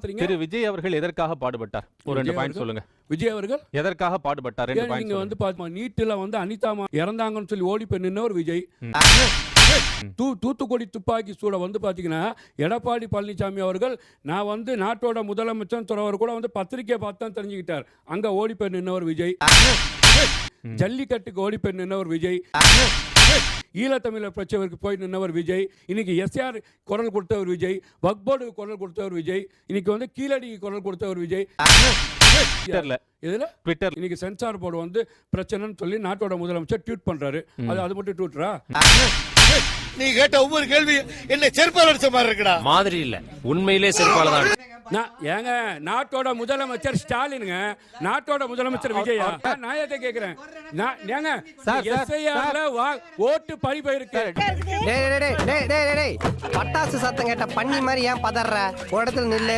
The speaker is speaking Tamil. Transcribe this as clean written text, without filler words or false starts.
திரு விஜய் அவர்கள் எதற்காக பாடுபட்டார்? ஒரு 2 பாயிண்ட் சொல்லுங்க. விஜய் அவர்கள் எதற்காக பாடுபட்டார்? 2 பாயிண்ட். நீங்க வந்து நீட்டுல வந்து அனிதா இறந்தாங்கன்னு சொல்லி ஓடி போய் நின்னவர் விஜய். தூத்துக்குடி துப்பாக்கி சூட வந்து பாத்தீங்கன்னா எடப்பாடி பழனிசாமி அவர்கள் நான் வந்து நாட்டோட முதலமைச்சர் துறவர் கூட வந்து பத்திரிகையை பார்த்து தான் தெரிஞ்சுக்கிட்டார். அங்க ஓடி போய் நின்னவர் விஜய். ஜல்லிக்கட்டுக்கு ஓடி போய் நின்னவர் விஜய். ஈழத்தமிழர் பிரச்சனைக்கு போய் நின்றவர் விஜய். இன்னைக்கு எஸ்ஆர் குரல் கொடுத்தவர் விஜய். வக்போர்டு குரல் கொடுத்தவர் விஜய். இன்னைக்கு வந்து கீழடி குரல் கொடுத்தவர் விஜய். ட்விட்டர் இன்னைக்கு சென்சார் போர்டு வந்து பிரச்சனைன்னு சொல்லி நாட்டோட முதலமைச்சர் ட்வீட் பண்றாரு. அது மட்டும் ட்விட்டரா? நீ கேட்ட ஒவ்வொரு கேள்வி என்ன செருப்பால் அடிச்ச மாதிரி இருக்குடா. மாதிரி இல்ல, உண்மையிலே செருப்பால தான். ஏங்க நாட்டோட முதலமைச்சர் ஸ்டாலினுங்க, நாட்டோட முதலமைச்சர் விஜயா. நான் எதை கேக்குறேன்? ஏங்க எஸ்ஐஆர்ல ஓட்டு பறி போயிருக்கு. பட்டாசு சத்தம் கேட்ட பண்ணி மாதிரி ஏன் பதற? இடத்துல நில்லு.